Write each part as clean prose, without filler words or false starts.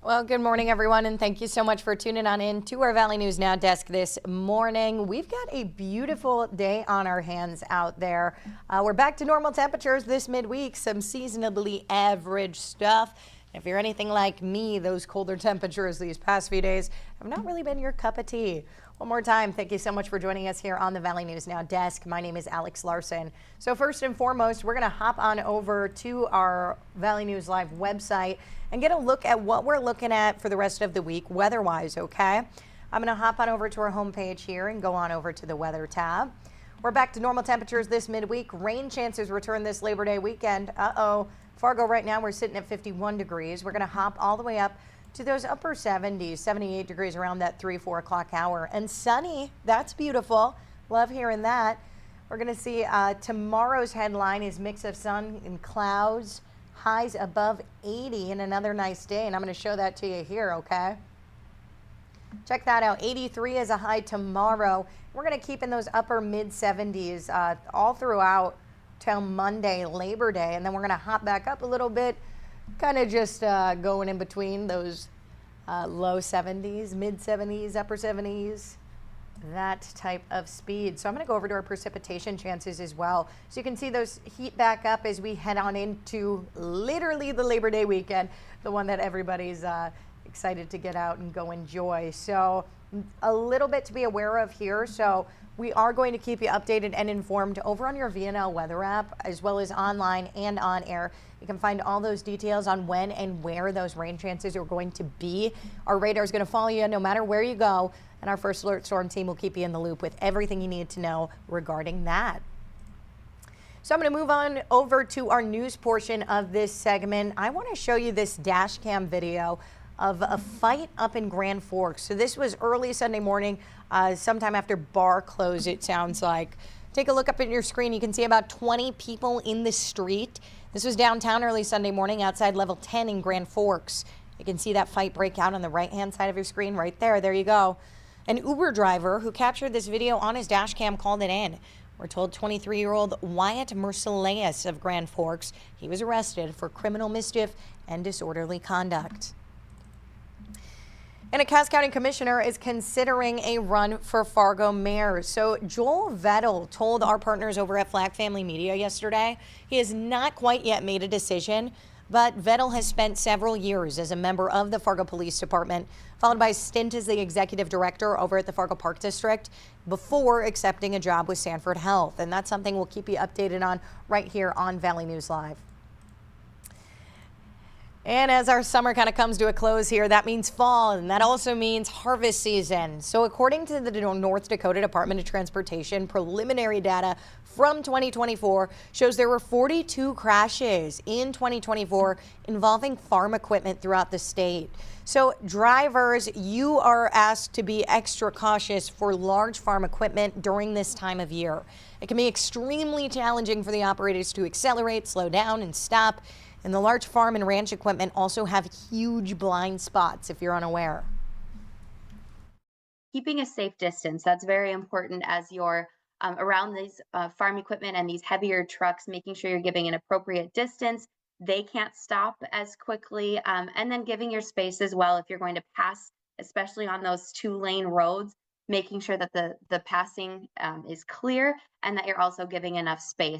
Well, good morning, everyone, and thank you so much for tuning on in to our Valley News Now desk this morning. We've got a beautiful day on our hands out there. We're back to normal temperatures this midweek, some seasonably average stuff. If you're anything like me, those colder temperatures these past few days have not really been your cup of tea. One more time, thank you so much for joining us here on the Valley News Now desk. My name is Alex Larson. So first and foremost, we're going to hop on over to our Valley News Live website and get a look at what we're looking at for the rest of the week weather-wise, okay? I'm going to hop on over to our homepage here and go on over to the weather tab. We're back to normal temperatures this midweek. Rain chances return this Labor Day weekend. Fargo right now we're sitting at 51 degrees. We're going to hop all the way up to those upper 70s, 78 degrees around that 3-4 o'clock hour. And sunny, that's beautiful. Love hearing that. We're going to see tomorrow's headline is mix of sun and clouds, highs above 80 and another nice day. And I'm going to show that to you here, okay? Check that out. 83 is a high tomorrow. We're going to keep in those upper mid 70s all throughout till Monday, Labor Day. And then we're going to hop back up a little bit, kind of just going in between those low 70s, mid 70s, upper 70s, that type of speed. So I'm going to go over to our precipitation chances as well. So you can see those heat back up as we head on into literally the Labor Day weekend, the one that everybody's excited to get out and go enjoy. So a little bit to be aware of here. So we are going to keep you updated and informed over on your VNL weather app, as well as online and on air. You can find all those details on when and where those rain chances are going to be. Our radar is going to follow you no matter where you go, and our First Alert Storm team will keep you in the loop with everything you need to know regarding that. So I'm going to move on over to our news portion of this segment. I want to show you this dash cam video of a fight up in Grand Forks. So this was early Sunday morning, sometime after bar close, it sounds like. Take a look up at your screen. You can see about 20 people in the street. This was downtown early Sunday morning outside level 10 in Grand Forks. You can see that fight break out on the right-hand side of your screen right there. There you go. An Uber driver who captured this video on his dash cam called it in. We're told 23-year-old Wyatt Merciless of Grand Forks, he was arrested for criminal mischief and disorderly conduct. And a Cass County commissioner is considering a run for Fargo mayor. So Joel Vettel told our partners over at Flag Family Media yesterday he has not quite yet made a decision, but Vettel has spent several years as a member of the Fargo Police Department, followed by a stint as the executive director over at the Fargo Park District before accepting a job with Sanford Health. And that's something we'll keep you updated on right here on Valley News Live. And as our summer kind of comes to a close here, that means fall, and that also means harvest season. So according to the North Dakota Department of Transportation, preliminary data from 2024 shows there were 42 crashes in 2024 involving farm equipment throughout the state. So drivers, you are asked to be extra cautious for large farm equipment during this time of year. It can be extremely challenging for the operators to accelerate, slow down, and stop. And the large farm and ranch equipment also have huge blind spots, if you're unaware. Keeping a safe distance, that's very important as you're around these farm equipment and these heavier trucks, making sure you're giving an appropriate distance. They can't stop as quickly, and then giving your space as well if you're going to pass, especially on those 2-lane roads, making sure that the passing is clear and that you're also giving enough space.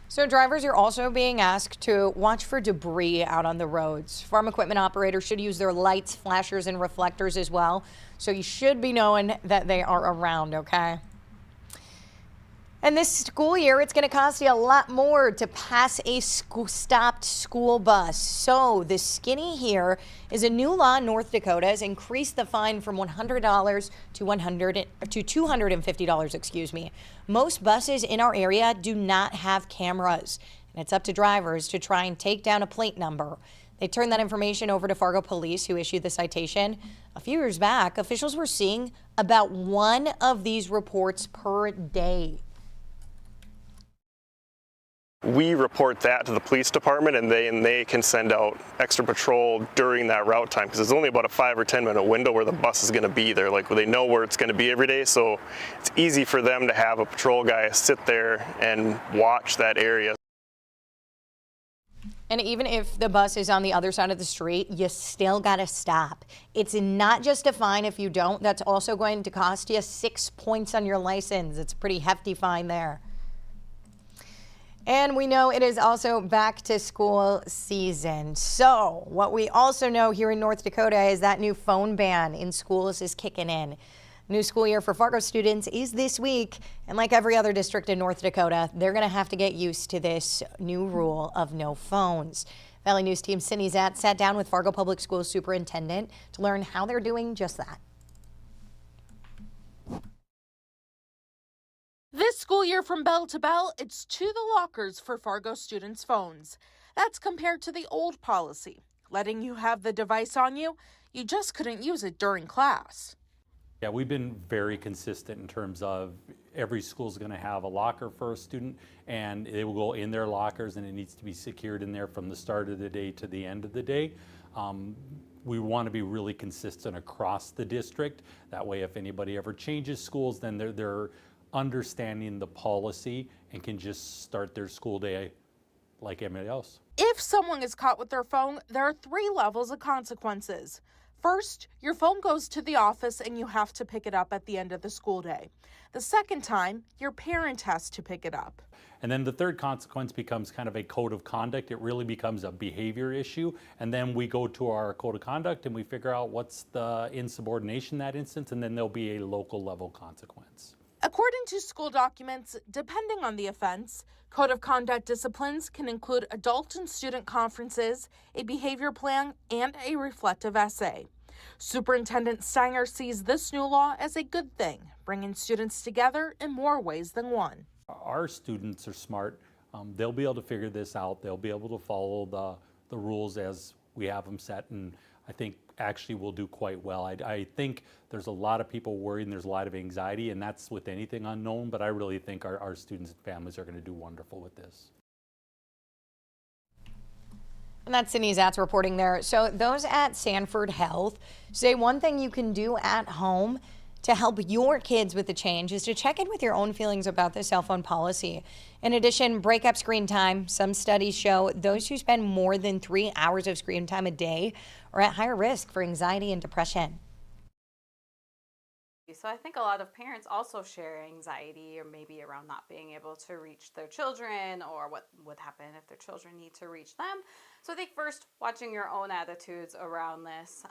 So drivers are also being asked to watch for debris out on the roads. Farm equipment operators should use their lights, flashers, and reflectors as well. So you should be knowing that they are around, okay? And this school year, it's going to cost you a lot more to pass a stopped school bus. So the skinny here is a new law in North Dakota has increased the fine from $100 to $250, excuse me. Most buses in our area do not have cameras, and it's up to drivers to try and take down a plate number. They turned that information over to Fargo Police, who issued the citation. A few years back, officials were seeing about one of these reports per day. We report that to the police department, and they can send out extra patrol during that route time, because it's only about a 5 or 10 minute window where the bus is going to be there. Like, they know where it's going to be every day, so it's easy for them to have a patrol guy sit there and watch that area. And even if the bus is on the other side of the street, you still got to stop. It's not just a fine if you don't. That's also going to cost you 6 points on your license. It's a pretty hefty fine there. And we know it is also back to school season. So what we also know here in North Dakota is that new phone ban in schools is kicking in. New school year for Fargo students is this week, and like every other district in North Dakota, they're going to have to get used to this new rule of no phones. Valley News team Cindy Zatt sat down with Fargo Public Schools superintendent to learn how they're doing just that. This school year from bell to bell, it's to the lockers for Fargo students' phones. That's compared to the old policy, letting you have the device on you, you just couldn't use it during class. Yeah, we've been very consistent in terms of every school's going to have a locker for a student, and they will go in their lockers, and it needs to be secured in there from the start of the day to the end of the day. We want to be really consistent across the district. That way, if anybody ever changes schools, then they're understanding the policy and can just start their school day like everybody else. If someone is caught with their phone, there are 3 levels of consequences. First, your phone goes to the office and you have to pick it up at the end of the school day. The second time, your parent has to pick it up. And then the third consequence becomes kind of a code of conduct. It really becomes a behavior issue. And then we go to our code of conduct and we figure out what's the insubordination in that instance, and then there'll be a local level consequence. According to school documents, depending on the offense, code of conduct disciplines can include adult and student conferences, a behavior plan, and a reflective essay. Superintendent Steiner sees this new law as a good thing, bringing students together in more ways than one. Our students are smart. They'll be able to figure this out. They'll be able to follow the rules as we have them set, and I think actually we'll do quite well. I think there's a lot of people worried and there's a lot of anxiety, and that's with anything unknown, but I really think our students and families are going to do wonderful with this. And that's Cindy Zatt's reporting there. So those at Sanford Health say one thing you can do at home to help your kids with the change is to check in with your own feelings about the cell phone policy. In addition, break up screen time. Some studies show those who spend more than 3 hours of screen time a day are at higher risk for anxiety and depression. So I think a lot of parents also share anxiety or maybe around not being able to reach their children, or what would happen if their children need to reach them. So I think first watching your own attitudes around this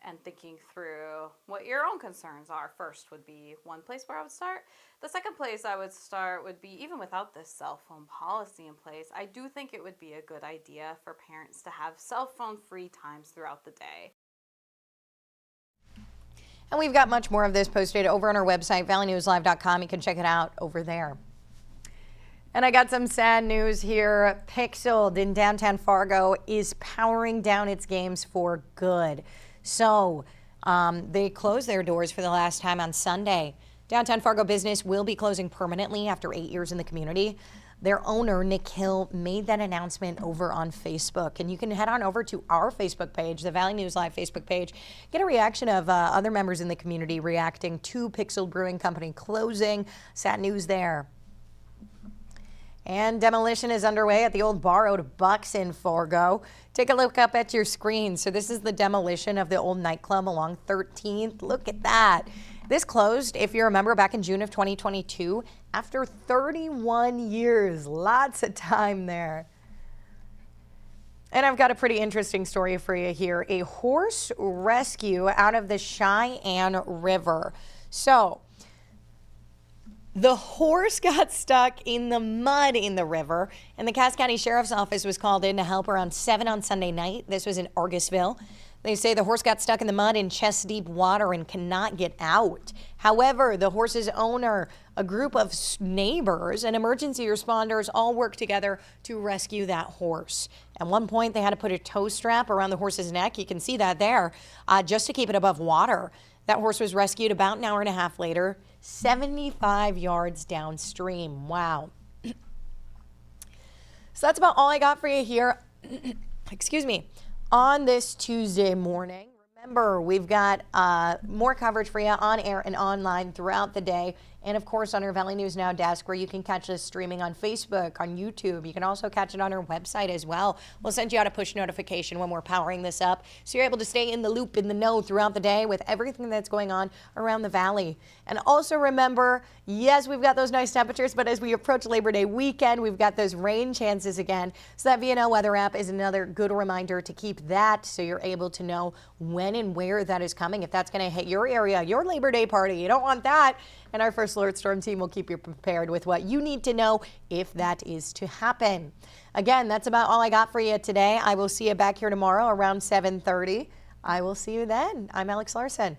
and thinking through what your own concerns are first would be one place where I would start. The second place I would start would be, even without this cell phone policy in place, I do think it would be a good idea for parents to have cell phone free times throughout the day. And we've got much more of this posted over on our website, valleynewslive.com. You can check it out over there. And I got some sad news here. Pixeled in downtown Fargo is powering down its games for good. So they closed their doors for the last time on Sunday. Downtown Fargo business will be closing permanently after 8 years in the community. Their owner, Nick Hill, made that announcement over on Facebook. And you can head on over to our Facebook page, the Valley News Live Facebook page, get a reaction of other members in the community reacting to Pixel Brewing Company closing. Sad news there. And demolition is underway at the old Borrowed Bucks in Fargo. Take a look up at your screen. So this is the demolition of the old nightclub along 13th. Look at that. This closed, if you remember, back in June of 2022 after 31 years. Lots of time there. And I've got a pretty interesting story for you here. A horse rescue out of the Cheyenne River. So the horse got stuck in the mud in the river, and the Cass County Sheriff's Office was called in to help around 7 on Sunday night. This was in Argusville. They say the horse got stuck in the mud in chest-deep water and cannot get out. However, the horse's owner, a group of neighbors, and emergency responders all worked together to rescue that horse. At one point, they had to put a tow strap around the horse's neck. You can see that there, just to keep it above water. That horse was rescued about an hour and a half later, 75 yards downstream. Wow. So that's about all I got for you here. Excuse me. On this Tuesday morning. Remember, we've got more coverage for you on air and online throughout the day. and of course on our Valley News Now desk, where you can catch us streaming on Facebook, on YouTube. You can also catch it on our website as well. We'll send you out a push notification when we're powering this up, so you're able to stay in the loop, in the know throughout the day with everything that's going on around the valley. And also remember, yes, we've got those nice temperatures, but as we approach Labor Day weekend, we've got those rain chances again. So that VNN weather app is another good reminder to keep that, so you're able to know when and where that is coming. If that's going to hit your area, your Labor Day party, you don't want that. And our First Alert Storm team will keep you prepared with what you need to know if that is to happen. Again, that's about all I got for you today. I will see you back here tomorrow around 7:30. I will see you then. I'm Alex Larson.